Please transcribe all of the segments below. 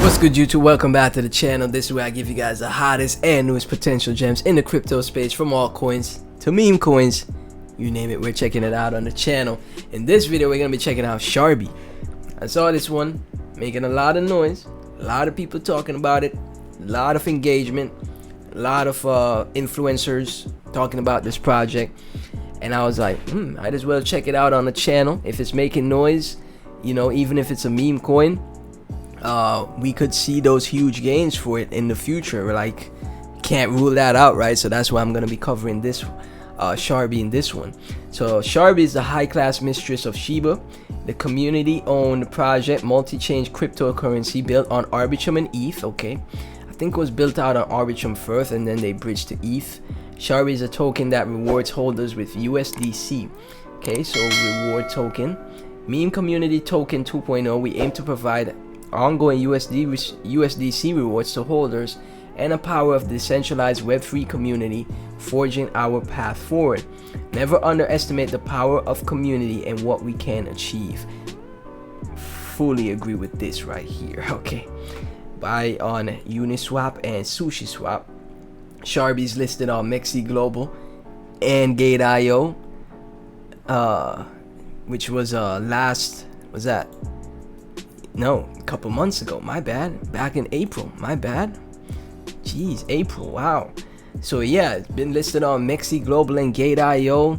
What's good, YouTube? Welcome back to the channel. This is where I give you guys the hottest and newest potential gems in the crypto space, from altcoins to meme coins, you name it, we're checking it out on the channel. In this video, we're gonna be checking out Sharbi. I saw this one making a lot of noise, a lot of people talking about it, a lot of engagement, a lot of influencers talking about this project, and I was like, might as well check it out on the channel. If it's making noise, you know, even if it's a meme coin, we could see those huge gains for it in the future. Like, can't rule that out, right? So that's why I'm gonna be covering this Sharbi in this one. So Sharbi is the high-class mistress of Shiba, the community-owned project, multi-chain cryptocurrency built on Arbitrum and ETH. Okay, I think it was built out on Arbitrum first, and then they bridged to ETH. Sharbi is a token that rewards holders with USDC. Okay, so reward token, meme community token 2.0. We aim to provide ongoing USDC rewards to holders and a power of decentralized Web3 community, forging our path forward. Never underestimate the power of community and what we can achieve. Fully agree with this right here. Okay, buy on Uniswap and SushiSwap. Sharbi is listed on Mexi Global and Gate.io, which was a couple months ago, my bad, back in April, my bad. Jeez, April, wow. So yeah, it's been listed on Mexi Global and Gate.io.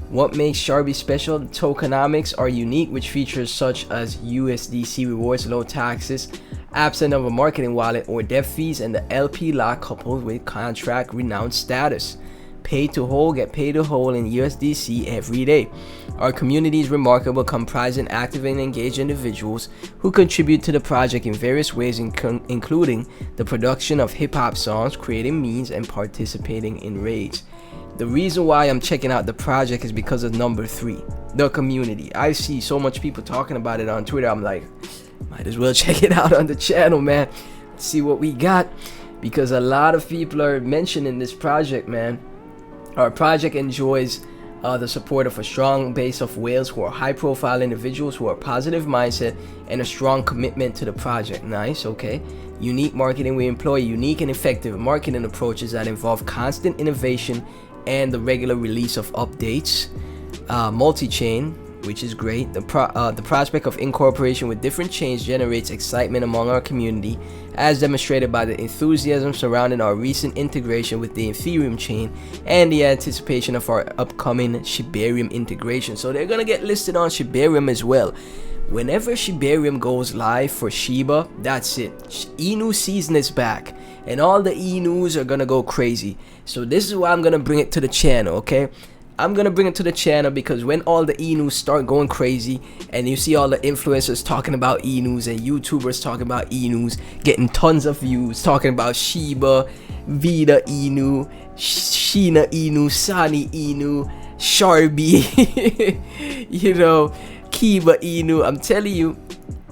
What makes Sharbi special? The tokenomics are unique, which features such as USDC rewards, low taxes, absence of a marketing wallet or dev fees, and the LP lock coupled with contract renowned status. Pay to hold, get paid to hold in USDC every day. Our community is remarkable, comprising active and engaged individuals who contribute to the project in various ways, including the production of hip-hop songs, creating memes, and participating in raids. The reason why I'm checking out the project is because of number 3, the community. I see so much people talking about it on Twitter. I'm like, might as well check it out on the channel, man. See what we got, because a lot of people are mentioning this project, man. Our project enjoys the support of a strong base of whales who are high-profile individuals who are positive mindset and a strong commitment to the project. Nice, okay. Unique marketing. We employ unique and effective marketing approaches that involve constant innovation and the regular release of updates. Multi-chain, which is great. The prospect of incorporation with different chains generates excitement among our community, as demonstrated by the enthusiasm surrounding our recent integration with the Ethereum chain and the anticipation of our upcoming Shibarium integration. So they're gonna get listed on Shibarium as well. Whenever Shibarium goes live for Shiba, that's it. Inu season is back, and all the Inus are gonna go crazy. So this is why I'm gonna bring it to the channel, okay? I'm gonna bring it to the channel because when all the Inus start going crazy and you see all the influencers talking about Inus and YouTubers talking about Inus, getting tons of views, talking about Shiba, Vida Inu, Shina Inu, Sani Inu, Sharbi, you know, Kiba Inu. I'm telling you,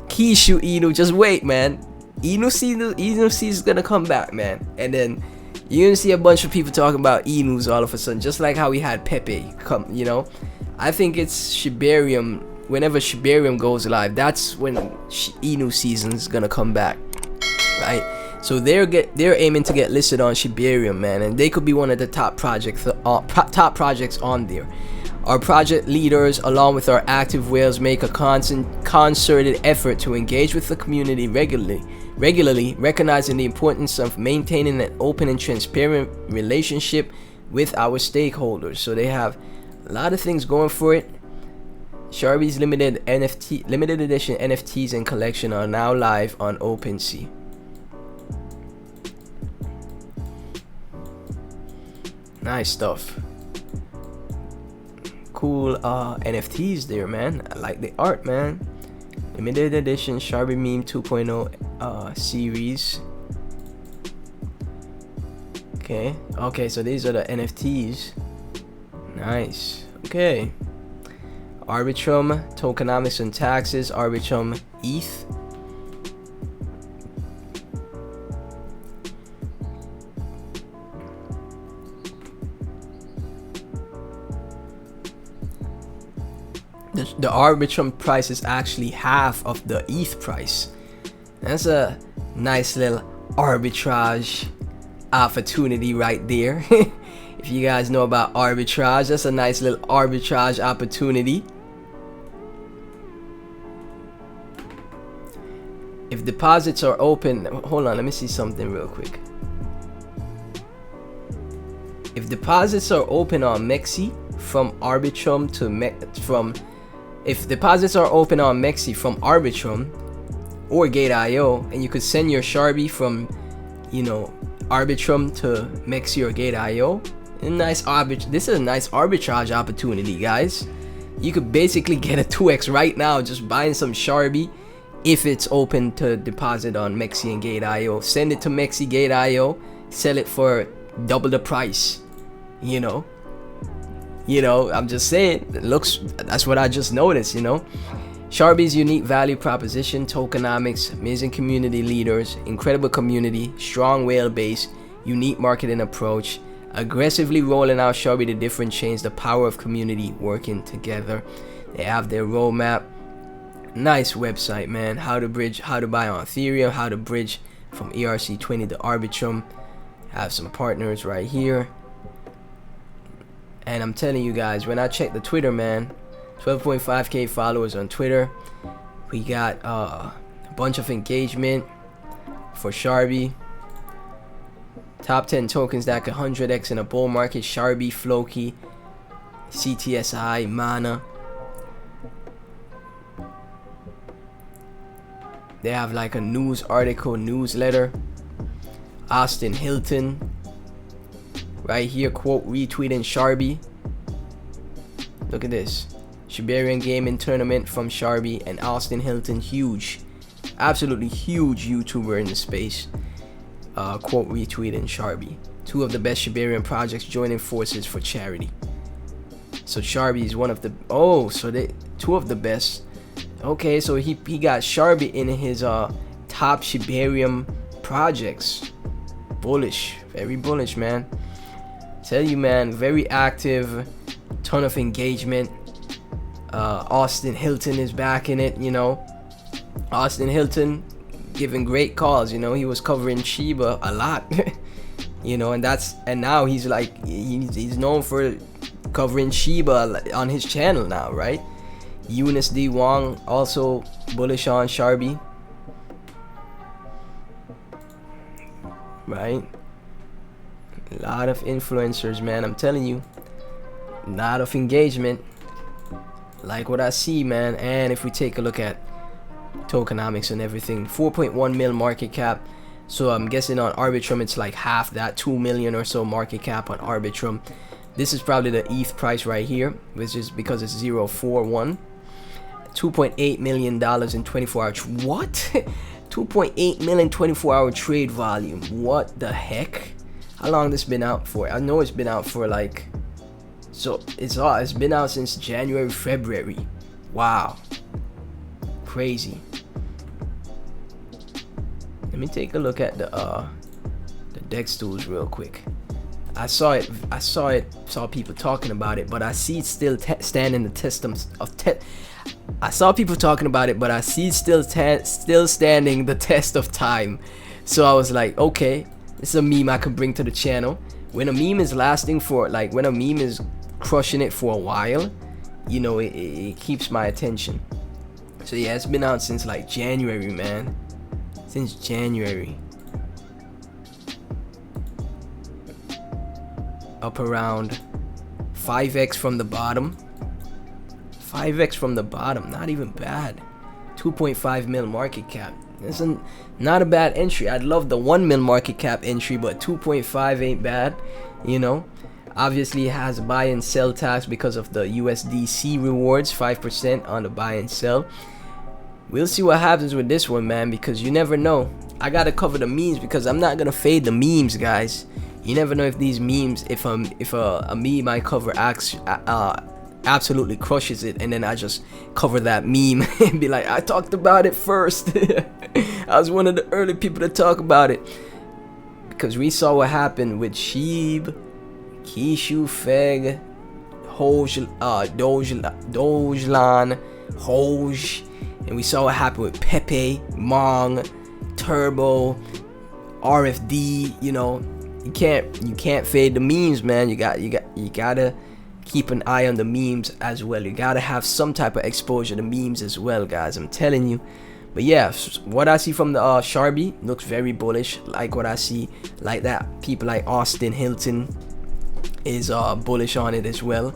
Kishu Inu, just wait, man. Inu season is gonna come back, man. And then you're gonna see a bunch of people talking about Inus all of a sudden, just like how we had Pepe come, you know. I think it's Shibarium. Whenever Shibarium goes live, that's when Inu season's gonna come back, right? So they're aiming to get listed on Shibarium, man, and they could be one of the top projects on there. Our project leaders, along with our active whales, make a concerted effort to engage with the community regularly, recognizing the importance of maintaining an open and transparent relationship with our stakeholders. So they have a lot of things going for it. Sharbi's limited edition NFTs and collection are now live on OpenSea. Nice stuff. Cool NFTs there, man. I like the art, man. Limited edition Sharbi meme 2.0 series. Okay, so these are the NFTs. Nice. Okay, Arbitrum tokenomics and taxes. Arbitrum ETH. the Arbitrum price is actually half of the ETH price. That's a Nice little arbitrage opportunity right there. If you guys know about arbitrage, that's a nice little arbitrage opportunity. If deposits are open, hold on, let me see something real quick. If deposits are open on Mexi from Arbitrum to if deposits are open on Mexi from Arbitrum or Gate.io, and you could send your Sharbi from, you know, Arbitrum to Mexi or Gate.io, this is a nice arbitrage opportunity, guys. You could basically get a 2x right now just buying some Sharbi if it's open to deposit on Mexi and Gate.io. Send it to Mexi, Gate.io, sell it for double the price. You know, I'm just saying, that's what I just noticed, you know. Sharbi's unique value proposition, tokenomics, amazing community leaders, incredible community, strong whale base, unique marketing approach, aggressively rolling out Sharbi to different chains, the power of community working together. They have their roadmap. Nice website, man. How to buy on Ethereum, how to bridge from ERC20 to Arbitrum. Have some partners right here. And I'm telling you guys, when I check the Twitter, man, 12.5k followers on Twitter. We got a bunch of engagement for Sharbi. Top 10 tokens that could 100x in a bull market: Sharbi, Floki, CTSI, Mana. They have like a news article, newsletter. Austin Hilton. Right here, quote retweeting Sharbi. Look at this. Shibarian Gaming Tournament from Sharbi and Austin Hilton. Huge. Absolutely huge YouTuber in the space. Quote retweeting Sharbi. Two of the best Shibarian projects joining forces for charity. So Sharbi is one of the... Oh, so they... Two of the best. Okay, so he got Sharbi in his top Shibarium projects. Bullish. Very bullish, man. Tell you, man, very active, ton of engagement. Austin Hilton is back in it, you know. Austin Hilton giving great calls, you know. He was covering Shiba a lot, you know, and now he's like, he's known for covering Shiba on his channel now, right? Eunice D. Wong also bullish on Sharbi, right? A lot of influencers, man. I'm telling you, a lot of engagement. Like what I see, man. And if we take a look at tokenomics and everything, 4.1 mil market cap. So I'm guessing on Arbitrum it's like half that, 2 million or so market cap on Arbitrum. This is probably the ETH price right here, which is because it's 041. $2.8 million in 24 hours. What? 2.8 million 24-hour trade volume. What the heck? How long this been out for? I know it's been out for like, so it's been out since January, February. Wow, crazy. Let me take a look at the DEX tools real quick. I saw people talking about it, but I see it still standing the test of I saw people talking about it, but I see it still standing the test of time. So I was like, okay, this is a meme I can bring to the channel. When a meme is lasting for, like, when a meme is crushing it for a while, you know, it keeps my attention. So yeah, it's been out since like January, man. Since January. Up around 5x from the bottom. 5x from the bottom, not even bad. 2.5 mil market cap. This is not a bad entry. I'd love the 1 mil market cap entry, but 2.5 ain't bad, you know. Obviously it has buy and sell tax because of the USDC rewards, 5% on the buy and sell. We'll see what happens with this one, man, because you never know. I gotta cover the memes because I'm not gonna fade the memes, guys. You never know if these memes, if a meme I cover absolutely crushes it, and then I just cover that meme and be like, I talked about it first. I was one of the early people to talk about it, because we saw what happened with Sheeb, Kishu, Feg, Dogelan, Hoj, and we saw what happened with Pepe, Mong, turbo, RFD. You know, you can't fade the memes, man. You gotta keep an eye on the memes as well. You gotta have some type of exposure to memes as well, guys. I'm telling you. But yeah, what I see from the Sharbi looks very bullish. Like what I see, like that. People like Austin Hilton is bullish on it as well,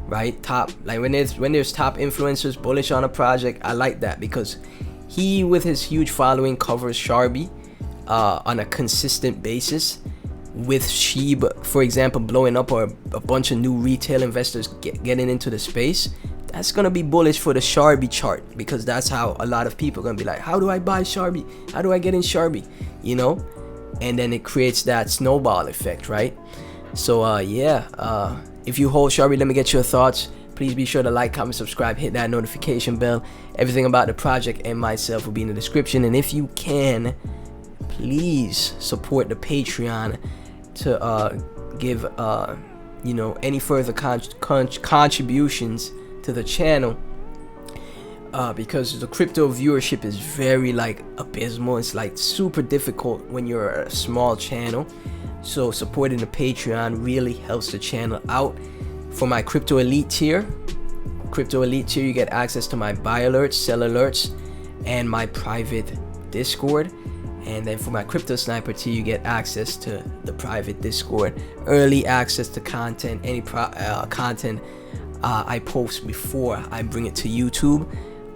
right? Top, like when there's top influencers bullish on a project, I like that, because he, with his huge following, covers Sharbi on a consistent basis. With Shiba, for example, blowing up, or a bunch of new retail investors getting into the space, that's gonna be bullish for the Sharbi chart, because that's how a lot of people are gonna be like, how do I buy Sharbi? How do I get in Sharbi? You know, and then it creates that snowball effect, right? So yeah, if you hold Sharbi, let me get your thoughts. Please be sure to like, comment, subscribe, hit that notification bell. Everything about the project and myself will be in the description. And if you can, please support the Patreon to give you know, any further contributions to the channel, because the crypto viewership is very like abysmal. It's like super difficult when you're a small channel. So supporting the Patreon really helps the channel out. For my crypto elite tier, you get access to my buy alerts, sell alerts, and my private Discord. And then for my crypto sniper tier, you get access to the private Discord, early access to content, any content I post before I bring it to YouTube.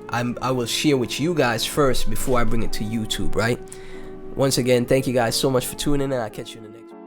I will share with you guys first before I bring it to YouTube, right? Once again, thank you guys so much for tuning in. I'll catch you in the next